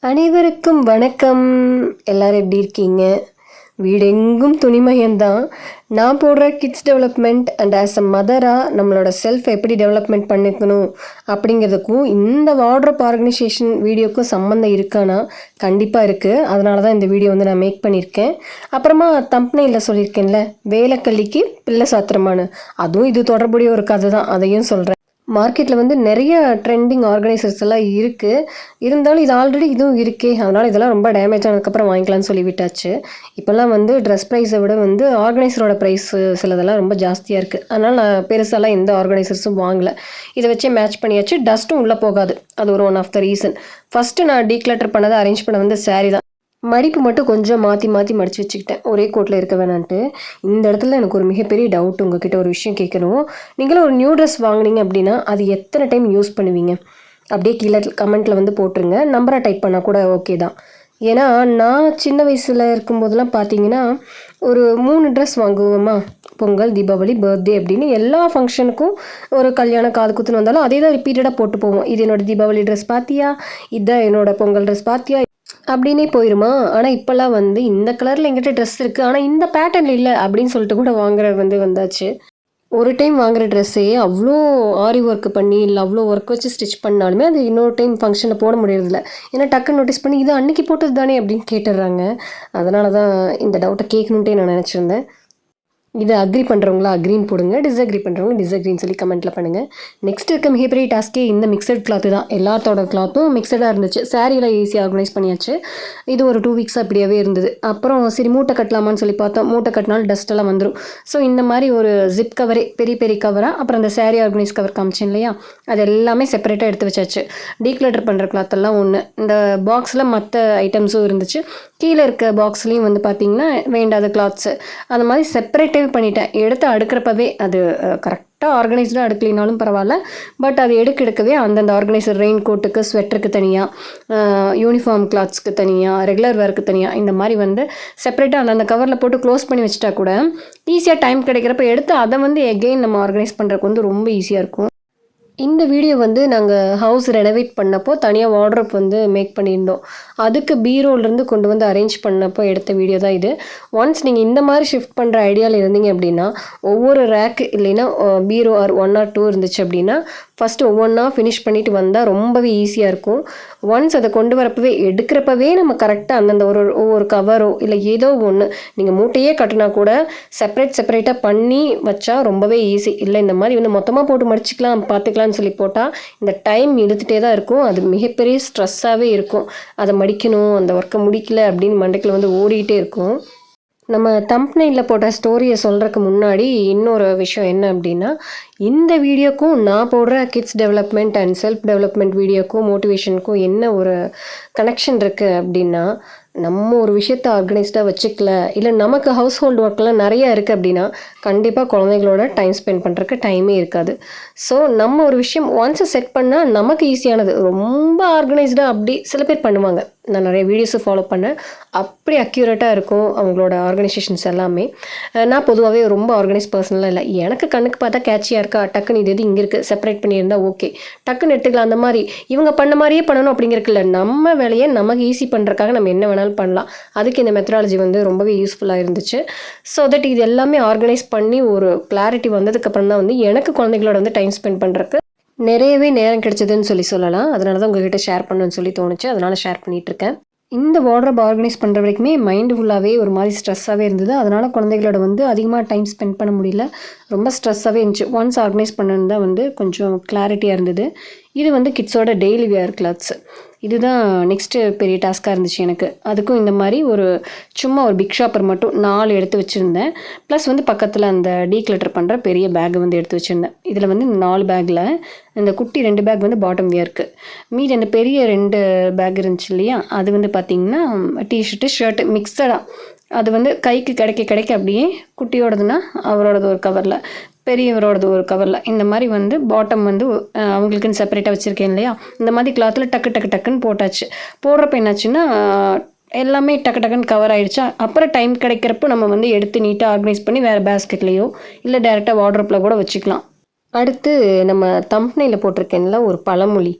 அனைவருக்கும் வணக்கம். எல்லாரும் எப்படி இருக்கீங்க? வீடெங்கும் துணிமயம்தான். நான் போடுற kids development and as a மதராக நம்மளோட செல்ஃப் எப்படி டெவலப்மெண்ட் பண்ணிக்கணும் அப்படிங்கிறதுக்கும் இந்த வார்ட்ரோப் ஆர்கனைசேஷன் வீடியோக்கும் சம்மந்தம் இருக்கானா? கண்டிப்பாக இருக்குது. அதனால தான் இந்த வீடியோ வந்து நான் மேக் பண்ணியிருக்கேன். அப்புறமா தம்ப்நெயிலில் சொல்லியிருக்கேன்ல, வேலைக்கல்லிக்கு பிள்ளை சாத்திரமானு, அதுவும் இது தொடர்புடைய ஒரு கதை தான், அதையும் சொல்கிறேன். மார்க்கெட்டில் வந்து நிறைய ட்ரெண்டிங் ஆர்கனைசர்ஸ் எல்லாம் இருக்குது. இருந்தாலும் இது ஆல்ரெடி இதுவும் இருக்கே, அதனால் இதெல்லாம் ரொம்ப டேமேஜ் ஆனதுக்கப்புறம் வாங்கிக்கலாம்னு சொல்லி விட்டாச்சு. இப்போல்லாம் வந்து ட்ரெஸ் ப்ரைஸை விட வந்து ஆர்கனைசரோட ப்ரைஸு சிலதெல்லாம் ரொம்ப ஜாஸ்தியாக இருக்குது. அதனால் நான் பெருசாலாம் எந்த ஆர்கனைசர்ஸும் வாங்கலை. இதை வச்சே மேட்ச் பண்ணியாச்சு. டஸ்ட்டும் உள்ளே போகாது. அது ஒரு one of the reason. First நான் டீக்ளட்டர் பண்ணதை அரேஞ்ச் பண்ண வந்து சாரீ தான். மடிப்பு மட்டும் கொஞ்சம் மாற்றி மடித்து வச்சுக்கிட்டேன், ஒரே கோட்டில் இருக்க வேணான்ட்டு. இந்த இடத்துல எனக்கு ஒரு மிகப்பெரிய டவுட், உங்ககிட்ட ஒரு விஷயம் கேட்கணும். நீங்களும் ஒரு நியூ ட்ரெஸ் வாங்கினீங்க அப்படின்னா அது எத்தனை டைம் யூஸ் பண்ணுவீங்க? அப்படியே கீழே கமெண்ட்டில் வந்து போட்டுருங்க. நம்பராக டைப் பண்ணால் கூட ஓகே தான். ஏன்னா நான் சின்ன வயசில் இருக்கும்போதெல்லாம் பார்த்தீங்கன்னா ஒரு 3 ட்ரெஸ் வாங்குவோமா, பொங்கல், தீபாவளி, பர்த்டே அப்படின்னு எல்லா ஃபங்க்ஷனுக்கும். ஒரு கல்யாணம், காது குத்துன்னு வந்தாலும் அதே தான் ரிப்பீட்டடாக போட்டு போவோம். இது என்னோடய தீபாவளி ட்ரெஸ் பார்த்தியா, இதுதான் என்னோடய பொங்கல் ட்ரெஸ் பார்த்தியா அப்படின்னே போயிடுமா. ஆனால் இப்போல்லாம் வந்து இந்த கலரில் எங்கிட்ட ட்ரெஸ் இருக்குது, ஆனால் இந்த பேட்டர்னில் இல்லை அப்படின்னு சொல்லிட்டு கூட வாங்குற வந்தாச்சு. ஒரு டைம் வாங்குகிற ட்ரெஸ்ஸே அவ்வளோ ஆரி ஒர்க் பண்ணி இல்லை அவ்வளோ ஒர்க் வச்சு ஸ்டிச் பண்ணாலுமே அது இன்னொரு டைம் ஃபங்க்ஷனில் போட முடியறதில்ல. ஏன்னா டக்குன்னு நோட்டீஸ் பண்ணி இது அன்றைக்கி போட்டது தானே அப்படின்னு கேட்டுடுறாங்க. அதனால தான் இந்த டவுட்டை கேட்கணுன்ட்டே நான் நினச்சிருந்தேன். இதை அக்ரி பண்ணுறவங்களா அக்ரின்னு போடுங்க, டிஸ்அக்ரி பண்ணுறவங்க டிஸ்அக்ரின்னு சொல்லி கமெண்ட்டில் பண்ணுங்கள். நெக்ஸ்ட் இருக்க மிகப்பெரிய டாஸ்க்கே இந்த மிக்சட் கிளாத்து தான். எல்லாத்தோட கிளாத்தும் மிக்சடாக இருந்துச்சு. சாரீலாம் ஈஸியாக ஆர்கனைஸ் பண்ணியாச்சு. இது ஒரு 2 வீக்ஸாக அப்படியே இருந்தது. அப்புறம் சரி மூட்டை கட்டலாமான்னு சொல்லி பார்த்தோம். மூட்டை கட்டினாலும் டஸ்ட்டெல்லாம் வந்துடும். ஸோ இந்த மாதிரி ஒரு ஜிப் கவரே பெரிய பெரிய கவராக, அப்புறம் அந்த சாரீ ஆர்கனைஸ் கவர் காமிச்சேன் இல்லையா, அது எல்லாமே செப்பரேட்டாக எடுத்து வச்சாச்சு. டீக்ளட்டர் பண்ணுற கிளாத்தெல்லாம் ஒன்று. இந்த பாக்ஸில் மற்ற ஐட்டம்ஸும் இருந்துச்சு. கீழே இருக்க பாக்ஸ்லேயும் வந்து பார்த்திங்கன்னா வேண்டாத கிளாத்ஸு அந்த மாதிரி செப்பரேட்டாக பண்ணிட்டேன். எடுத்து அடுக்கிறப்பவே அது கரெக்டாக ஆர்கனைஸ்டாக அடுக்கலினாலும் பரவாயில்ல. பட் அது எடுக்கவே அந்தந்த ஆர்கனைசர், ரெயின் கோட்டுக்கு, ஸ்வெட்டருக்கு தனியாக, யூனிஃபார்ம் கிளாத்ஸ்க்கு தனியாக, ரெகுலர் வேருக்கு தனியாக, இந்த மாதிரி வந்து செப்பரேட்டாக அந்தந்த கவரில் போட்டு க்ளோஸ் பண்ணி வச்சுட்டா கூட ஈஸியாக டைம் கிடைக்கிறப்ப எடுத்து அதை வந்து எகெயின் நம்ம ஆர்கனைஸ் பண்ணுறதுக்கு வந்து ரொம்ப ஈஸியாக இருக்கும். இந்த வீடியோ வந்து நாங்கள் ஹவுஸ் ரெனோவேட் பண்ணப்போ தனியாக வார்ட்ரோப் வந்து மேக் பண்ணியிருந்தோம். அதுக்கு பீரோலேருந்து கொண்டு வந்து அரேஞ்ச் பண்ணப்போ எடுத்த வீடியோ தான் இது. ஒன்ஸ் நீங்கள் இந்த மாதிரி ஷிஃப்ட் பண்ணுற ஐடியாவில் இருந்தீங்க அப்படின்னா, ஒவ்வொரு ரேக்கு இல்லைன்னா பீரோ 1 or 2 இருந்துச்சு அப்படின்னா ஃபஸ்ட்டு ஒவ்வொன்றா ஃபினிஷ் பண்ணிவிட்டு வந்தால் ரொம்பவே ஈஸியாக இருக்கும். ஒன்ஸ் அதை கொண்டு வரப்பவே எடுக்கிறப்பவே நம்ம கரெக்டாக அந்தந்த ஒவ்வொரு கவரோ இல்லை ஏதோ ஒன்று நீங்கள் மூட்டையே கட்டினா கூட செப்பரேட்டாக பண்ணி வச்சா ரொம்பவே ஈஸி. இல்லை இந்த மாதிரி வந்து மொத்தமாக போட்டு மடிச்சிக்கலாம் பார்த்துக்கலான்னு சொல்லி போட்டால் இந்த டைம் இழுத்துகிட்டே தான் இருக்கும். அது மிகப்பெரிய ஸ்ட்ரெஸ்ஸாகவே இருக்கும். அதை மடிக்கணும், அந்த ஒர்க்கை முடிக்கல அப்படின்னு மண்டைக்குள்ள வந்து ஓடிக்கிட்டே இருக்கும். நம்ம தம்ப்நெயிலில் போட்ட ஸ்டோரியை சொல்கிறதுக்கு முன்னாடி இன்னொரு விஷயம் என்ன அப்படின்னா, இந்த வீடியோக்கும் நான் போடுற kids development and self development வீடியோக்கும் மோட்டிவேஷனுக்கும் என்ன ஒரு கனெக்ஷன் இருக்குது அப்படின்னா, நம்ம ஒரு விஷயத்தை ஆர்கனைஸ்டாக வச்சுக்கல, இல்லை நமக்கு ஹவுஸ் ஹோல்டு ஒர்க்லாம் நிறையா இருக்குது அப்படின்னா கண்டிப்பாக குழந்தைங்களோட டைம் ஸ்பெண்ட் பண்ணுறதுக்கு டைமே இருக்காது. ஸோ நம்ம ஒரு விஷயம் ஒன்ஸை செட் பண்ணால் நமக்கு ஈஸியானது. ரொம்ப ஆர்கனைஸ்டாக அப்படி சில பேர் பண்ணுவாங்க. நான் நிறைய வீடியோஸை ஃபாலோ பண்ணேன். அப்படி அக்யூரேட்டாக இருக்கும் அவங்களோட ஆர்கனைசேஷன்ஸ் எல்லாமே. நான் பொதுவாகவே ரொம்ப ஆர்கனைஸ் பர்சனலாக இல்லை. எனக்கு கண்ணுக்கு பார்த்தா கேட்சியாக இருக்கா, டக்குன்னு இது இங்கே இருக்குது, செப்பரேட் பண்ணியிருந்தா ஓகே, டக்குன்னு எடுத்துக்கலாம். அந்த மாதிரி இவங்க பண்ண மாதிரியே பண்ணணும் அப்படிங்கிறதுக்குல்ல, நம்ம வேலையை நமக்கு ஈஸி பண்ணுறதுக்காக நம்ம என்ன வேணாலும் பண்ணலாம். அதுக்கு இந்த மெத்தடாலஜி வந்து ரொம்பவே யூஸ்ஃபுல்லாக இருந்துச்சு. ஸோ தட் இது எல்லாமே ஆர்கனைஸ் பண்ணி ஒரு கிளாரிட்டி வந்ததுக்கப்புறம் தான் வந்து எனக்கு குழந்தைங்களோட வந்து டைம் ஸ்பெண்ட் பண்ணுறதுக்கு நிறையவே நேரம் கிடைச்சதுன்னு சொல்லலாம். அதனால தான் உங்ககிட்ட ஷேர் பண்ணணும்னு சொல்லி தோணுச்சு. அதனால் ஷேர் பண்ணிகிட்ருக்கேன். இந்த வார்ட்ரோப் ஆர்கனைஸ் பண்ணுற வரைக்குமே மைண்டு ஃபுல்லாகவே ஒரு மாதிரி ஸ்ட்ரெஸ்ஸாகவே இருந்தது. அதனால் குழந்தைகளோட வந்து அதிகமாக டைம் ஸ்பெண்ட் பண்ண முடியல. ரொம்ப ஸ்ட்ரெஸ்ஸாகவே இருந்துச்சு. ஒன்ஸ் ஆர்கனைஸ் பண்ணது தான் வந்து கொஞ்சம் கிளாரிட்டியாக இருந்தது. இது வந்து கிட்ஸோட டெய்லி வேர் கிளாத்ஸ். இதுதான் நெக்ஸ்ட்டு பெரிய டாஸ்க்காக இருந்துச்சு எனக்கு. அதுக்கும் இந்த மாதிரி சும்மா ஒரு பிக் ஷாப்பர் மட்டும் 4 எடுத்து வச்சுருந்தேன். ப்ளஸ் வந்து பக்கத்தில் அந்த டீக்ளட்டர் பண்ணுற பெரிய பேக் வந்து எடுத்து வச்சுருந்தேன். இதில் வந்து 4 பேக்கில் இந்த குட்டி 2 பேக் வந்து பாட்டம் வியருக்கு, மீதி அந்த பெரிய 2 பேக் இருந்துச்சு இல்லையா, அது வந்து பார்த்திங்கன்னா டிஷர்ட்டு, ஷர்ட்டு மிக்சடாக. அது வந்து கைக்கு கிடைக்க அப்படியே குட்டியோடதுன்னா அவரோடது ஒரு கவரில், பெரியவரோடது ஒரு கவரில், இந்த மாதிரி வந்து பாட்டம் வந்து அவங்களுக்குன்னு செப்பரேட்டாக வச்சுருக்கேன் இல்லையா, இந்த மாதிரி கிளாத்தில் டக்குன்னு போட்டாச்சு. போடுறப்ப என்னாச்சுன்னா எல்லாமே டக்குன்னு கவர் ஆகிடுச்சா. அப்புறம் டைம் கிடைக்கிறப்போ நம்ம வந்து எடுத்து நீட்டாக ஆர்கனைஸ் பண்ணி வேறு பேஸ்கெட்லேயோ இல்லை டேரெக்டாக வார்ட்ரோப்பில் கூட வச்சுக்கலாம். அடுத்து நம்ம தம்ப்நெயிலில் போட்டிருக்கேன்ல ஒரு பழமொழி,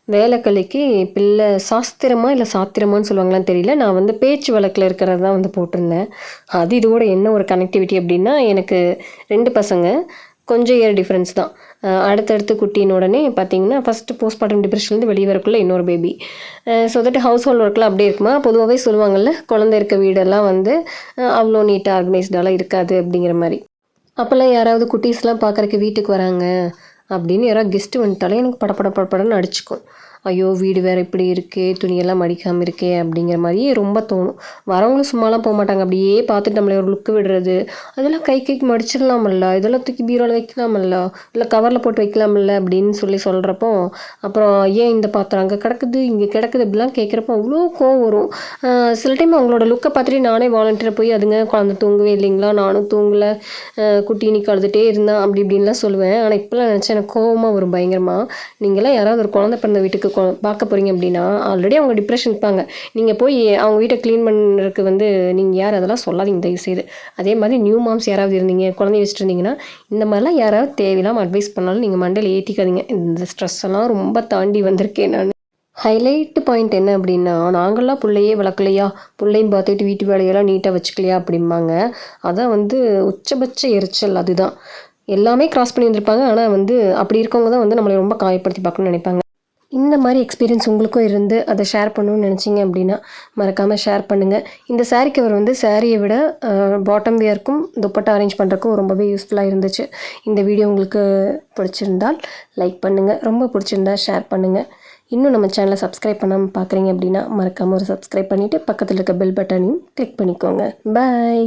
வேலைக்கல்லிக்கு பிள்ளை சாஸ்திரமா இல்லை சாத்திரமான்னு சொல்லுவாங்களான்னு தெரியல. நான் வந்து பேச்சு வழக்கில் இருக்கிறது தான் வந்து போட்டிருந்தேன். அது இதோட என்ன ஒரு கனெக்டிவிட்டி அப்படின்னா, எனக்கு 2 பசங்க. கொஞ்சம் இயர் டிஃப்ரென்ஸ் தான். அடுத்தடுத்து குட்டின உடனே பார்த்தீங்கன்னா, ஃபஸ்ட்டு போஸ்ட்மார்ட்டம் டிப்ரெஷன்லேருந்து வெளிய வரக்குள்ள இன்னொரு baby. So that house hold ஒர்க்லாம் அப்படியே இருக்குமா, பொதுவாகவே சொல்லுவாங்கள்ல, குழந்தை இருக்க வீடெல்லாம் வந்து அவ்வளோ நீட்டாக ஆர்கனைஸ்டாலாம் இருக்காது அப்படிங்கிற மாரி. அப்போல்லாம் யாராவது குட்டீஸ்லாம் பார்க்குறக்கு வீட்டுக்கு வராங்க அப்படின்னு யாராவது கெஸ்ட்டு வந்துட்டாலே எனக்கு படபடன்னு அடிச்சுக்கும். ஐயோ வீடு வேறு இப்படி இருக்கே, துணியெல்லாம் மடிக்காமல் இருக்கே அப்படிங்கிற மாதிரியே ரொம்ப தோணும். வரவங்களும் சும்மாலாம் போக மாட்டாங்க, அப்படியே பார்த்துட்டு நம்மளை ஒரு லுக்கு விடுறது. அதெல்லாம் கைக்கு மடிச்சிடலாமல்ல, இதெல்லாம் தூக்கி பீரோவில் வைக்கலாமல்ல, இல்லை கவரில் போட்டு வைக்கலாமல்ல அப்படின்னு சொல்கிறப்போ, அப்புறம் ஏன் இந்த பாத்திரம் அங்கே கிடக்குது இங்கே கிடக்குது அப்படிலாம் கேட்குறப்போ அவ்வளோ கோவம் வரும். சில டைம் அவங்களோட லுக்கை பார்த்துட்டு நானே வாலண்டியராக போய் அதுங்க குழந்தை தூங்கவே இல்லைங்களா, நானும் தூங்கலை, குட்டி இன்னைக்கு அழுதுகிட்டே இருந்தான் அப்படி இப்படின்லாம் சொல்லுவேன். ஆனால் இப்போலாம் நினச்சா எனக்கு கோவமாக வரும் பயங்கரமாக. நீங்களாம் யாராவது ஒரு குழந்தை பிறந்த வீட்டுக்கு பார்க்க போகிறீங்க அப்படின்னா, ஆல்ரெடி அவங்க டிப்ரெஷன் இருப்பாங்க. நீங்கள் போய் அவங்க வீட்டை க்ளீன் பண்ணுறதுக்கு வந்து நீங்கள் யார் அதெல்லாம் சொல்லாதீங்க தயவுசெய்து. அதே மாதிரி நியூ மாம்ஸ் யாராவது இருந்தீங்க, குழந்தைய வச்சுட்டு இருந்தீங்கன்னா, இந்த மாதிரிலாம் யாராவது தேவையில்லாமல் அட்வைஸ் பண்ணாலும் நீங்கள் மண்டையில் ஏற்றிக்காதீங்க. இந்த ஸ்ட்ரெஸ் எல்லாம் ரொம்ப தாண்டி வந்திருக்கேன் நான். ஹைலைட்டு பாயிண்ட் என்ன அப்படின்னா, நாங்கள்லாம் பிள்ளையே வளர்க்கலையா, பிள்ளையும் பார்த்துட்டு வீட்டு வேலையெல்லாம் நீட்டாக வச்சுக்கலையா அப்படிம்பாங்க. அதான் வந்து உச்சபட்ச எரிச்சல். அதுதான் எல்லாமே கிராஸ் பண்ணி வந்திருப்பாங்க. ஆனால் வந்து அப்படி இருக்கவங்க தான் வந்து நம்மளை ரொம்ப காயப்படுத்தி பார்க்கணும்னு நினைப்பாங்க. இந்த மாதிரி எக்ஸ்பீரியன்ஸ் உங்களுக்கும் இருந்து அதை ஷேர் பண்ணணும்னு நினச்சிங்க அப்படின்னா மறக்காமல் ஷேர் பண்ணுங்கள். இந்த சாரீ கவர் வந்து சாரியை விட பாட்டம் வியர்க்கும் துப்பட்டா அரேஞ்ச் பண்ணுறக்கும் ரொம்பவே யூஸ்ஃபுல்லாக இருந்துச்சு. இந்த வீடியோ உங்களுக்கு பிடிச்சிருந்தால் லைக் பண்ணுங்கள், ரொம்ப பிடிச்சிருந்தால் ஷேர் பண்ணுங்கள். இன்னும் நம்ம சேனலை சப்ஸ்கிரைப் பண்ணாமல் பார்க்குறீங்க அப்படின்னா மறக்காமல் ஒரு சப்ஸ்கிரைப் பண்ணிவிட்டு பக்கத்தில் இருக்க பெல் பட்டனையும் கிளிக் பண்ணிக்கோங்க. பாய்.